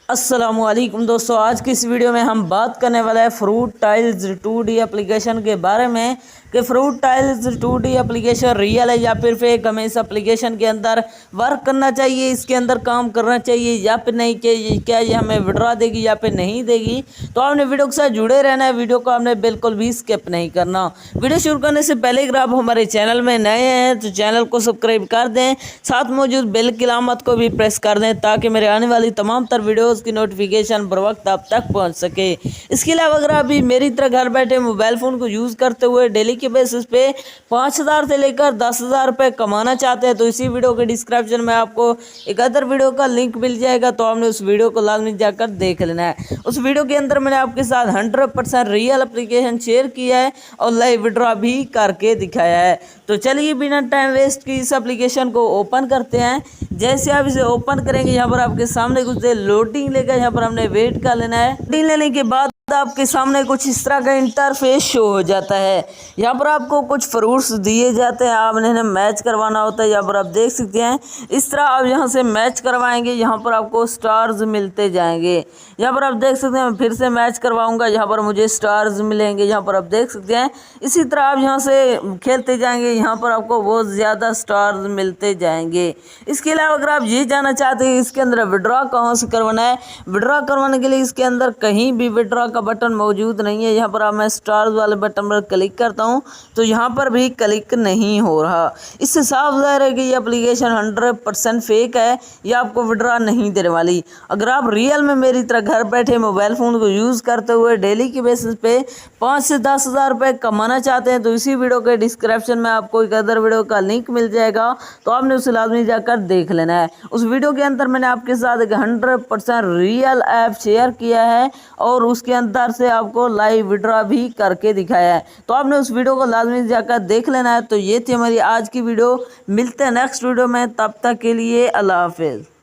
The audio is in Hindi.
अस्सलामुअलैकुम दोस्तों, आज की इस वीडियो में हम बात करने वाले हैं फ्रूट टाइल्स 2D एप्लीकेशन के बारे में कि fruit tiles 2D application real है या फिर फेक। हमें इस एप्लीकेशन के अंदर वर्क करना चाहिए, इसके अंदर काम करना चाहिए या फिर नहीं, क्या ये हमें विड्रॉ देगी या फिर नहीं देगी। तो आपने वीडियो के साथ जुड़े रहना है, वीडियो को आपने बिल्कुल भी स्किप नहीं करना। वीडियो शुरू करने से पहले अगर आप हमारे चैनल में नए हैं तो चैनल को सब्सक्राइब कर दें, साथ मौजूद बेल की अलामत को भी प्रेस कर दें ताकि मेरे आने वाली तमाम तर वीडियो की नोटिफिकेशन बर वक्त आप तक पहुंच सके। इसके अलावा अगर आप भी मेरी तरह घर बैठे मोबाइल फ़ोन को यूज़ करते हुए डेली के बेसिस पे 5,000 से लेकर 10,000 रुपये कमाना चाहते हैं तो इसी वीडियो के डिस्क्रिप्शन में आपको एक अदर वीडियो का लिंक मिल जाएगा, तो आपने उस वीडियो को लाजमी जाकर देख लेना है। उस वीडियो के अंदर मैंने आपके साथ 100% रियल एप्लीकेशन शेयर किया है और लाइव विड्रॉ भी करके दिखाया है। तो चलिए बिना टाइम वेस्ट की इस एप्लीकेशन को ओपन करते हैं। जैसे आप इसे ओपन करेंगे यहाँ पर आपके सामने कुछ देर लोडिंग लेगा, यहाँ पर हमने वेट कर लेना है। लोडिंग लेने के बाद आपके सामने कुछ इस तरह का इंटरफेस शो हो जाता है। यहाँ पर आपको कुछ फ्रूट्स दिए जाते हैं, आपने इन्हें मैच करवाना होता है। यहाँ पर आप देख सकते हैं इस तरह आप यहाँ से मैच करवाएंगे, यहाँ पर आपको स्टार्स मिलते जाएंगे। यहाँ पर आप देख सकते हैं फिर से मैच करवाऊंगा, यहाँ पर मुझे स्टार्स मिलेंगे। यहाँ पर आप देख सकते हैं इसी तरह आप यहाँ से खेलते जाएंगे, यहाँ पर आपको बहुत ज़्यादा स्टार्स मिलते जाएंगे। इसके अलावा अगर आप ये जानना चाहते हैं इसके अंदर विड्रॉ कहाँ से करवाना है, विड्रॉ करवाने के लिए इसके अंदर कहीं भी विड्रॉ का बटन मौजूद नहीं है। यहाँ पर आप मैं स्टार्स वाले बटन पर क्लिक करता हूँ तो यहाँ पर भी क्लिक नहीं हो रहा। इससे साफ ज़ाहिर है कि ये एप्लीकेशन 100% फेक है, ये आपको विड्रॉ नहीं देने वाली। अगर आप रियल में मेरी तरह घर बैठे मोबाइल फ़ोन को यूज़ करते हुए डेली की बेसिस पे 5 से 10,000 रुपये कमाना चाहते हैं तो इसी वीडियो के डिस्क्रिप्शन में आपको एक अदर वीडियो का लिंक मिल जाएगा, तो आपने उसे लाजमी जाकर देख लेना है। उस वीडियो के अंदर मैंने आपके साथ एक 100% रियल ऐप शेयर किया है और उसके अंदर से आपको लाइव विड्रॉ भी करके दिखाया है, तो आपने उस वीडियो को लाजमी जाकर देख लेना है। तो ये थी हमारी आज की वीडियो, मिलते हैं नेक्स्ट वीडियो में, तब तक के लिए अल्लाह हाफिज़।